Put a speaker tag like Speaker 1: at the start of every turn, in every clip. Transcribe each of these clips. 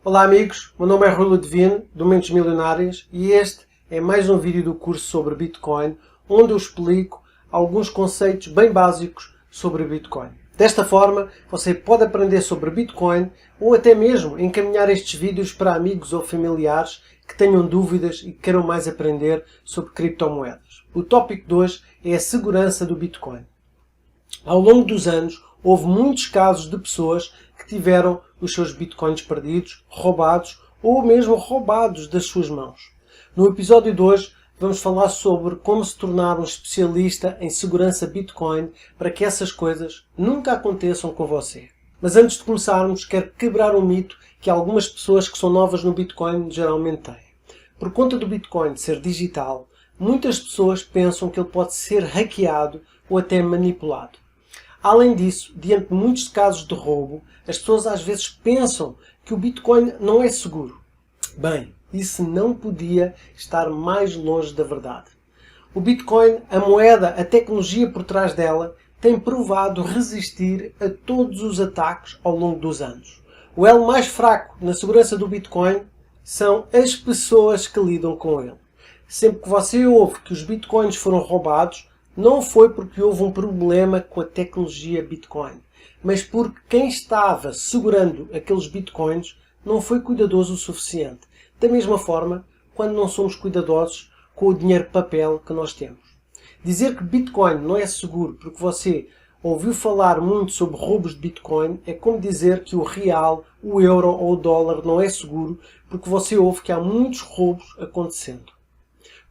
Speaker 1: Olá amigos, meu nome é Rui Ludovino, do Mentes Milionárias, e este é mais um vídeo do curso sobre Bitcoin, onde eu explico alguns conceitos bem básicos sobre Bitcoin. Desta forma, você pode aprender sobre Bitcoin ou até mesmo encaminhar estes vídeos para amigos ou familiares que tenham dúvidas e queiram mais aprender sobre criptomoedas. O tópico de hoje é a segurança do Bitcoin. Ao longo dos anos, houve muitos casos de pessoas que tiveram os seus bitcoins perdidos, roubados ou mesmo roubados das suas mãos. No episódio de hoje, vamos falar sobre como se tornar um especialista em segurança Bitcoin para que essas coisas nunca aconteçam com você. Mas antes de começarmos, quero quebrar um mito que algumas pessoas que são novas no Bitcoin geralmente têm. Por conta do Bitcoin ser digital, muitas pessoas pensam que ele pode ser hackeado ou até manipulado. Além disso, diante de muitos casos de roubo, as pessoas às vezes pensam que o Bitcoin não é seguro. Bem, isso não podia estar mais longe da verdade. O Bitcoin, a moeda, a tecnologia por trás dela, tem provado resistir a todos os ataques ao longo dos anos. O elo mais fraco na segurança do Bitcoin são as pessoas que lidam com ele. Sempre que você ouve que os Bitcoins foram roubados, não foi porque houve um problema com a tecnologia Bitcoin, mas porque quem estava segurando aqueles Bitcoins não foi cuidadoso o suficiente. Da mesma forma, quando não somos cuidadosos com o dinheiro papel que nós temos. Dizer que Bitcoin não é seguro porque você ouviu falar muito sobre roubos de Bitcoin é como dizer que o real, o euro ou o dólar não é seguro porque você ouve que há muitos roubos acontecendo.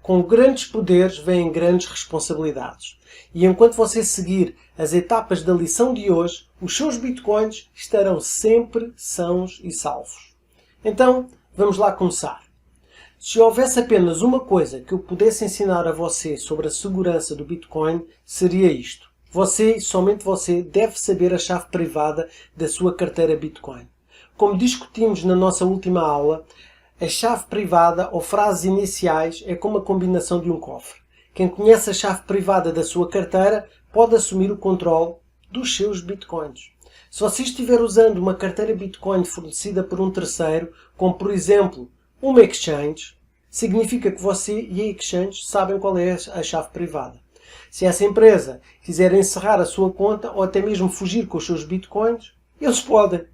Speaker 1: Com grandes poderes vêm grandes responsabilidades. E enquanto você seguir as etapas da lição de hoje, os seus bitcoins estarão sempre sãos e salvos. Então, vamos lá começar. Se houvesse apenas uma coisa que eu pudesse ensinar a você sobre a segurança do Bitcoin, seria isto. Você, somente você, deve saber a chave privada da sua carteira Bitcoin. Como discutimos na nossa última aula, a chave privada ou frases iniciais é como a combinação de um cofre. Quem conhece a chave privada da sua carteira pode assumir o controle dos seus bitcoins. Se você estiver usando uma carteira Bitcoin fornecida por um terceiro, como por exemplo uma exchange, significa que você e a exchange sabem qual é a chave privada. Se essa empresa quiser encerrar a sua conta ou até mesmo fugir com os seus bitcoins, eles podem.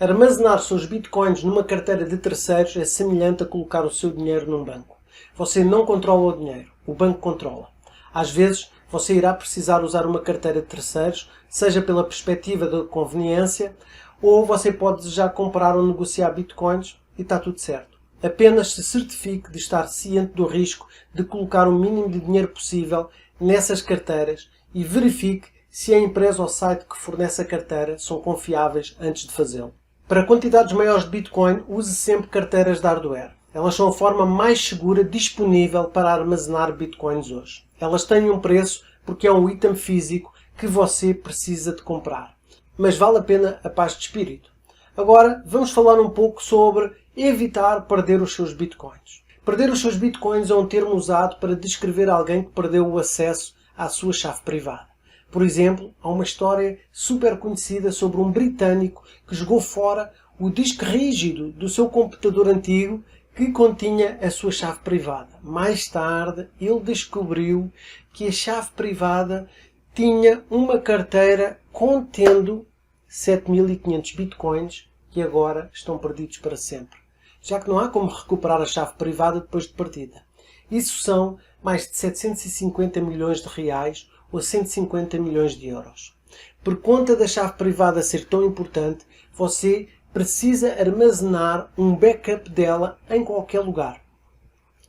Speaker 1: Armazenar seus bitcoins numa carteira de terceiros é semelhante a colocar o seu dinheiro num banco. Você não controla o dinheiro, o banco controla. Às vezes, você irá precisar usar uma carteira de terceiros, seja pela perspectiva da conveniência, ou você pode desejar comprar ou negociar bitcoins e está tudo certo. Apenas se certifique de estar ciente do risco de colocar o mínimo de dinheiro possível nessas carteiras e verifique se a empresa ou site que fornece a carteira são confiáveis antes de fazê-lo. Para quantidades maiores de Bitcoin, use sempre carteiras de hardware. Elas são a forma mais segura disponível para armazenar Bitcoins hoje. Elas têm um preço porque é um item físico que você precisa de comprar. Mas vale a pena a paz de espírito. Agora, vamos falar um pouco sobre evitar perder os seus Bitcoins. Perder os seus Bitcoins é um termo usado para descrever alguém que perdeu o acesso à sua chave privada. Por exemplo, há uma história super conhecida sobre um britânico que jogou fora o disco rígido do seu computador antigo que continha a sua chave privada. Mais tarde, ele descobriu que a chave privada tinha uma carteira contendo 7.500 bitcoins que agora estão perdidos para sempre, já que não há como recuperar a chave privada depois de partida. Isso são mais de 750 milhões de reais ou 150 milhões de euros. Por conta da chave privada ser tão importante, você precisa armazenar um backup dela em qualquer lugar.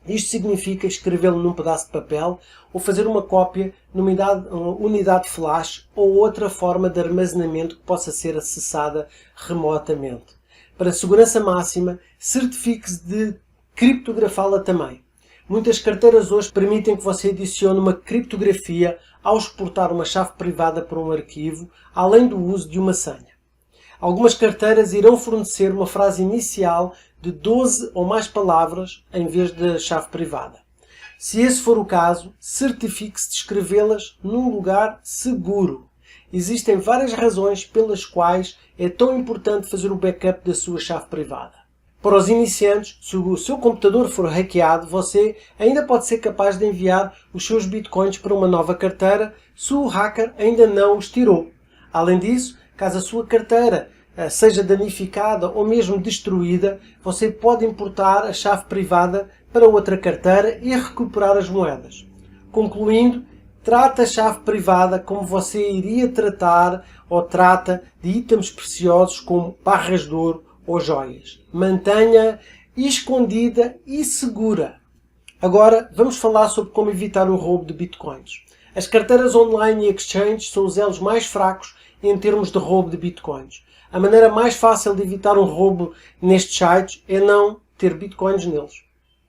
Speaker 1: Isto significa escrevê-lo num pedaço de papel ou fazer uma cópia numa unidade flash ou outra forma de armazenamento que possa ser acessada remotamente. Para segurança máxima, certifique-se de criptografá-la também. Muitas carteiras hoje permitem que você adicione uma criptografia ao exportar uma chave privada para um arquivo, além do uso de uma senha. Algumas carteiras irão fornecer uma frase inicial de 12 ou mais palavras em vez da chave privada. Se esse for o caso, certifique-se de escrevê-las num lugar seguro. Existem várias razões pelas quais é tão importante fazer o backup da sua chave privada. Para os iniciantes, se o seu computador for hackeado, você ainda pode ser capaz de enviar os seus bitcoins para uma nova carteira se o hacker ainda não os tirou. Além disso, caso a sua carteira seja danificada ou mesmo destruída, você pode importar a chave privada para outra carteira e recuperar as moedas. Concluindo, trate a chave privada como você iria tratar ou trata de itens preciosos como barras de ouro ou joias. Mantenha escondida e segura. Agora vamos falar sobre como evitar o roubo de bitcoins. As carteiras online e exchanges são os elos mais fracos em termos de roubo de bitcoins. A maneira mais fácil de evitar um roubo nestes sites é não ter bitcoins neles.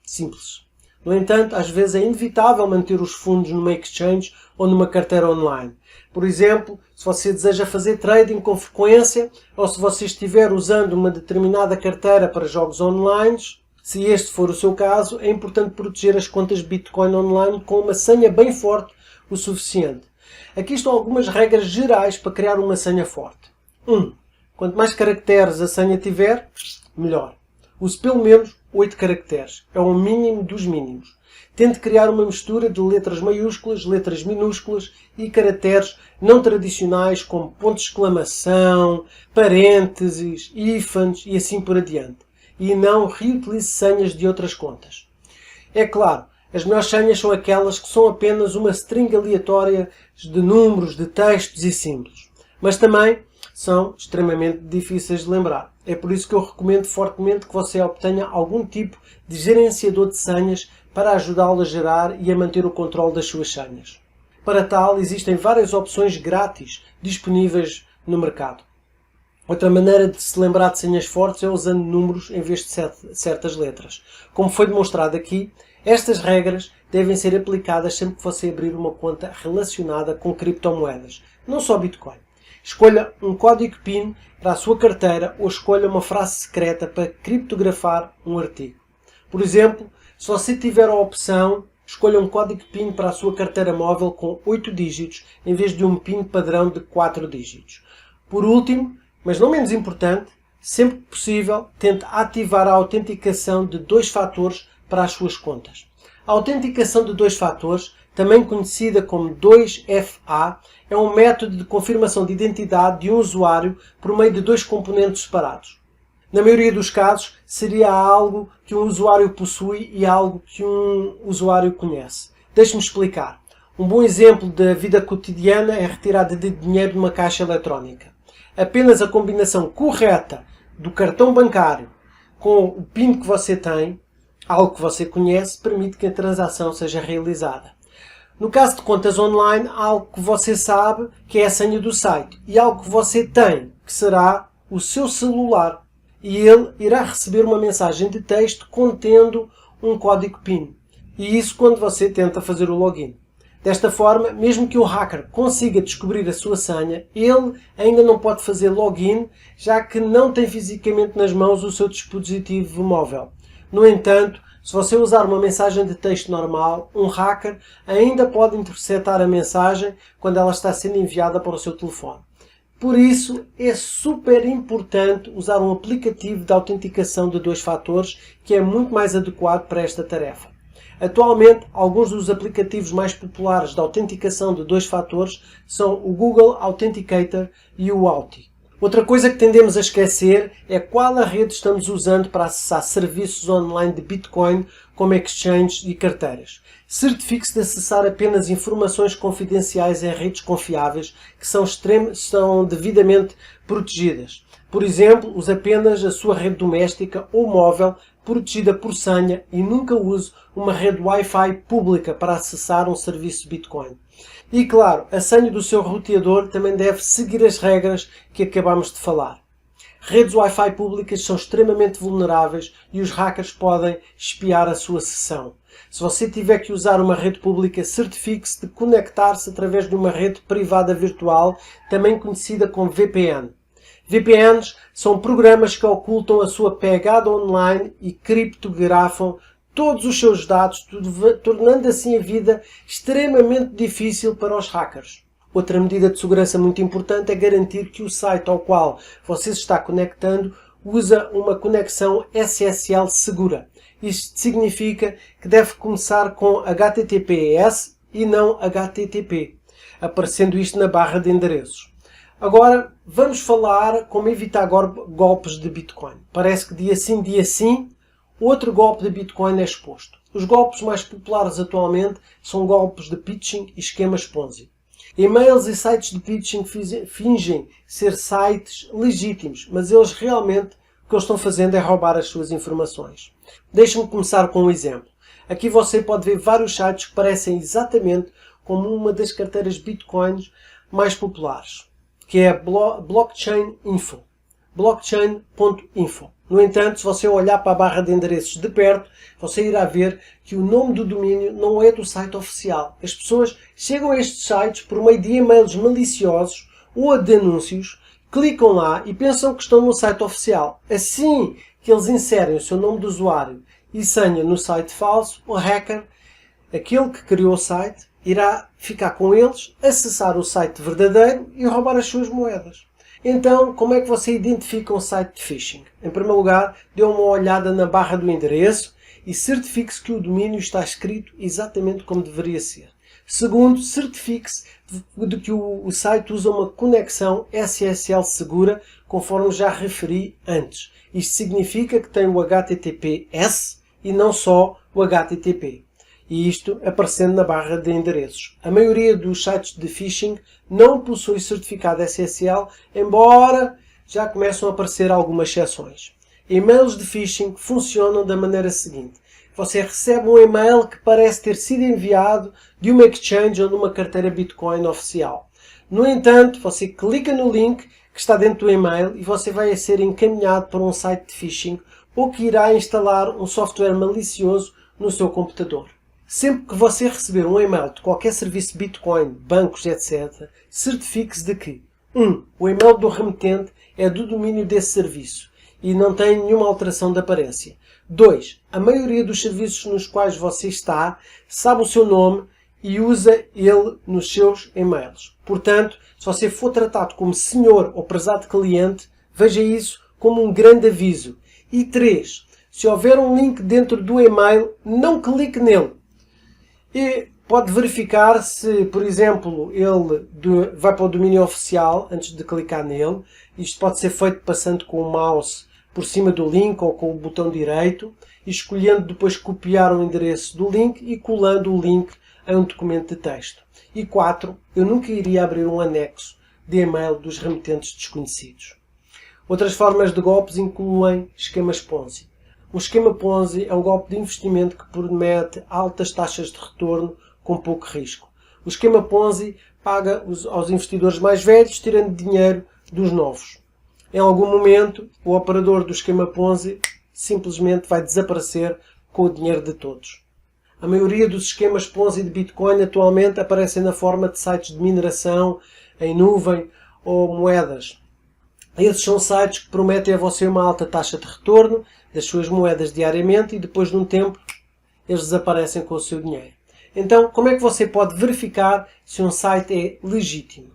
Speaker 1: Simples. No entanto, às vezes é inevitável manter os fundos numa exchange ou numa carteira online. Por exemplo, se você deseja fazer trading com frequência ou se você estiver usando uma determinada carteira para jogos online, se este for o seu caso, é importante proteger as contas Bitcoin online com uma senha bem forte o suficiente. Aqui estão algumas regras gerais para criar uma senha forte. 1. Quanto mais caracteres a senha tiver, melhor. Use pelo menos 8 caracteres. É o mínimo dos mínimos. Tente criar uma mistura de letras maiúsculas, letras minúsculas e caracteres não tradicionais como ponto de exclamação, parênteses, hífens e assim por adiante. E não reutilize senhas de outras contas. É claro, as melhores senhas são aquelas que são apenas uma string aleatória de números, de textos e símbolos. Mas também são extremamente difíceis de lembrar. É por isso que eu recomendo fortemente que você obtenha algum tipo de gerenciador de senhas para ajudá-lo a gerar e a manter o controle das suas senhas. Para tal, existem várias opções grátis disponíveis no mercado. Outra maneira de se lembrar de senhas fortes é usando números em vez de certas letras. Como foi demonstrado aqui, estas regras devem ser aplicadas sempre que você abrir uma conta relacionada com criptomoedas, não só Bitcoin. Escolha um código PIN para a sua carteira ou escolha uma frase secreta para criptografar um artigo. Por exemplo, se você tiver a opção, escolha um código PIN para a sua carteira móvel com 8 dígitos em vez de um PIN padrão de 4 dígitos. Por último, mas não menos importante, sempre que possível, tente ativar a autenticação de 2 fatores para as suas contas. A autenticação de 2 fatores, também conhecida como 2FA, é um método de confirmação de identidade de um usuário por meio de 2 componentes separados. Na maioria dos casos, seria algo que um usuário possui e algo que um usuário conhece. Deixe-me explicar. Um bom exemplo da vida cotidiana é a retirada de dinheiro de uma caixa eletrónica. Apenas a combinação correta do cartão bancário com o PIN que você tem, algo que você conhece, permite que a transação seja realizada. No caso de contas online, há algo que você sabe que é a senha do site e algo que você tem, que será o seu celular. E ele irá receber uma mensagem de texto contendo um código PIN. E isso quando você tenta fazer o login. Desta forma, mesmo que o hacker consiga descobrir a sua senha, ele ainda não pode fazer login, já que não tem fisicamente nas mãos o seu dispositivo móvel. No entanto, se você usar uma mensagem de texto normal, um hacker ainda pode interceptar a mensagem quando ela está sendo enviada para o seu telefone. Por isso, é super importante usar um aplicativo de autenticação de 2 fatores que é muito mais adequado para esta tarefa. Atualmente, alguns dos aplicativos mais populares de autenticação de 2 fatores são o Google Authenticator e o Authy. Outra coisa que tendemos a esquecer é qual a rede estamos usando para acessar serviços online de Bitcoin, como exchanges e carteiras. Certifique-se de acessar apenas informações confidenciais em redes confiáveis que são devidamente protegidas. Por exemplo, use apenas a sua rede doméstica ou móvel protegida por senha e nunca use uma rede Wi-Fi pública para acessar um serviço Bitcoin. E claro, a senha do seu roteador também deve seguir as regras que acabamos de falar. Redes Wi-Fi públicas são extremamente vulneráveis e os hackers podem espiar a sua sessão. Se você tiver que usar uma rede pública, certifique-se de conectar-se através de uma rede privada virtual, também conhecida como VPN. VPNs são programas que ocultam a sua pegada online e criptografam todos os seus dados, tornando assim a vida extremamente difícil para os hackers. Outra medida de segurança muito importante é garantir que o site ao qual você se está conectando usa uma conexão SSL segura. Isto significa que deve começar com HTTPS e não HTTP, aparecendo isto na barra de endereços. Agora, vamos falar como evitar golpes de Bitcoin. Parece que dia sim, outro golpe de Bitcoin é exposto. Os golpes mais populares atualmente são golpes de pitching e esquemas Ponzi. E-mails e sites de pitching fingem ser sites legítimos, mas eles realmente o que eles estão fazendo é roubar as suas informações. Deixe-me começar com um exemplo. Aqui você pode ver vários sites que parecem exatamente como uma das carteiras Bitcoins mais populares, que é Blockchain Info. Blockchain.info. No entanto, se você olhar para a barra de endereços de perto, você irá ver que o nome do domínio não é do site oficial. As pessoas chegam a estes sites por meio de e-mails maliciosos ou de anúncios, clicam lá e pensam que estão no site oficial. Assim que eles inserem o seu nome de usuário e senha no site falso, o hacker, aquele que criou o site, irá ficar com eles, acessar o site verdadeiro e roubar as suas moedas. Então, como é que você identifica um site de phishing? Em primeiro lugar, dê uma olhada na barra do endereço e certifique-se que o domínio está escrito exatamente como deveria ser. Segundo, certifique-se de que o site usa uma conexão SSL segura, conforme já referi antes. Isto significa que tem o HTTPS e não só o HTTP. E isto aparecendo na barra de endereços. A maioria dos sites de phishing não possui certificado SSL, embora já começam a aparecer algumas exceções. E-mails de phishing funcionam da maneira seguinte. Você recebe um e-mail que parece ter sido enviado de uma exchange ou de uma carteira Bitcoin oficial. No entanto, você clica no link que está dentro do e-mail e você vai ser encaminhado para um site de phishing ou que irá instalar um software malicioso no seu computador. Sempre que você receber um e-mail de qualquer serviço Bitcoin, bancos, etc., certifique-se de que o e-mail do remetente é do domínio desse serviço e não tem nenhuma alteração de aparência. 2. A maioria dos serviços nos quais você está sabe o seu nome e usa ele nos seus e-mails. Portanto, se você for tratado como senhor ou prezado cliente, veja isso como um grande aviso. E 3. Se houver um link dentro do e-mail, não clique nele. E pode verificar se, por exemplo, ele vai para o domínio oficial antes de clicar nele. Isto pode ser feito passando com o mouse por cima do link ou com o botão direito e escolhendo depois copiar o endereço do link e colando o link a um documento de texto. E 4. Eu nunca iria abrir um anexo de e-mail dos remetentes desconhecidos. Outras formas de golpes incluem esquemas Ponzi. Um esquema Ponzi é um golpe de investimento que promete altas taxas de retorno com pouco risco. O esquema Ponzi paga aos investidores mais velhos, tirando dinheiro dos novos. Em algum momento, o operador do esquema Ponzi simplesmente vai desaparecer com o dinheiro de todos. A maioria dos esquemas Ponzi de Bitcoin atualmente aparecem na forma de sites de mineração, em nuvem ou moedas. Esses são sites que prometem a você uma alta taxa de retorno das suas moedas diariamente e depois de um tempo eles desaparecem com o seu dinheiro. Então, como é que você pode verificar se um site é legítimo?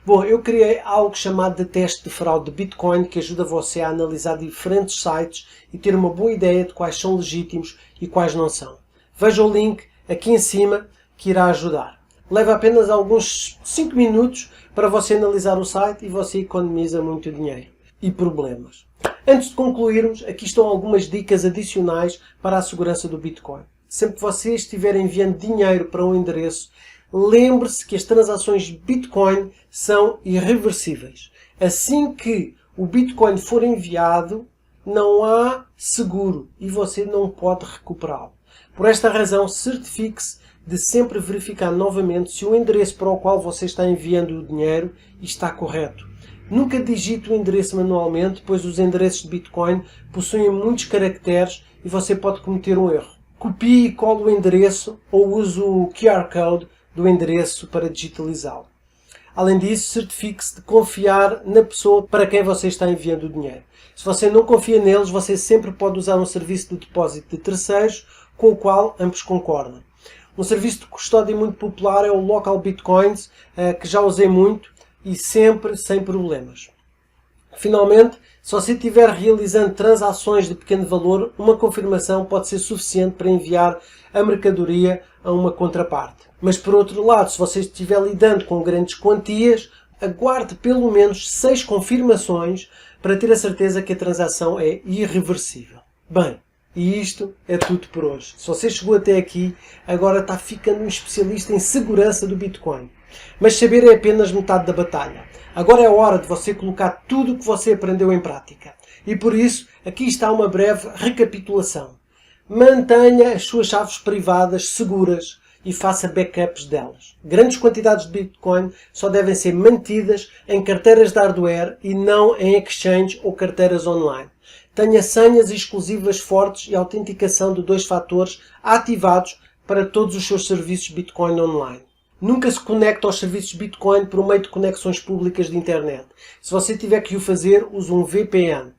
Speaker 1: Bom, eu criei algo chamado de teste de fraude de Bitcoin que ajuda você a analisar diferentes sites e ter uma boa ideia de quais são legítimos e quais não são. Veja o link aqui em cima que irá ajudar. Leva apenas alguns 5 minutos para você analisar o site e você economiza muito dinheiro e problemas. Antes de concluirmos, aqui estão algumas dicas adicionais para a segurança do Bitcoin. Sempre que você estiver enviando dinheiro para um endereço, lembre-se que as transações Bitcoin são irreversíveis. Assim que o Bitcoin for enviado, não há seguro e você não pode recuperá-lo. Por esta razão, certifique-se de sempre verificar novamente se o endereço para o qual você está enviando o dinheiro está correto. Nunca digite o endereço manualmente, pois os endereços de Bitcoin possuem muitos caracteres e você pode cometer um erro. Copie e cole o endereço ou use o QR Code do endereço para digitalizá-lo. Além disso, certifique-se de confiar na pessoa para quem você está enviando o dinheiro. Se você não confia neles, você sempre pode usar um serviço de depósito de terceiros com o qual ambos concordam. Um serviço de custódia muito popular é o Local Bitcoins, que já usei muito e sempre sem problemas. Finalmente, Se você estiver realizando transações de pequeno valor, uma confirmação pode ser suficiente para enviar a mercadoria a uma contraparte. Mas por outro lado, se você estiver lidando com grandes quantias, aguarde pelo menos 6 confirmações para ter a certeza que a transação é irreversível. Bem, e isto é tudo por hoje. Se você chegou até aqui, agora está ficando um especialista em segurança do Bitcoin. Mas saber é apenas metade da batalha. Agora é hora de você colocar tudo o que você aprendeu em prática. E por isso, aqui está uma breve recapitulação. Mantenha as suas chaves privadas seguras e faça backups delas. Grandes quantidades de Bitcoin só devem ser mantidas em carteiras de hardware e não em exchange ou carteiras online. Tenha senhas exclusivas fortes e autenticação de 2 fatores ativados para todos os seus serviços Bitcoin online. Nunca se conecte aos serviços Bitcoin por meio de conexões públicas de internet. Se você tiver que o fazer, use um VPN.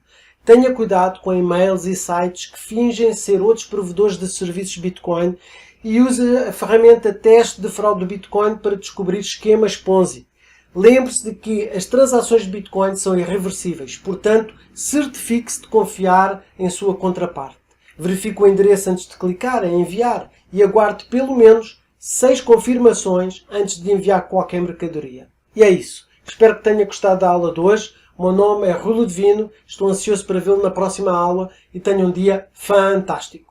Speaker 1: Tenha cuidado com e-mails e sites que fingem ser outros provedores de serviços Bitcoin e use a ferramenta teste de fraude do Bitcoin para descobrir esquemas Ponzi. Lembre-se de que as transações de Bitcoin são irreversíveis, portanto, certifique-se de confiar em sua contraparte. Verifique o endereço antes de clicar em enviar e aguarde pelo menos 6 confirmações antes de enviar qualquer mercadoria. E é isso. Espero que tenha gostado da aula de hoje. O meu nome é Rui Ludovino, estou ansioso para vê-lo na próxima aula e tenha um dia fantástico.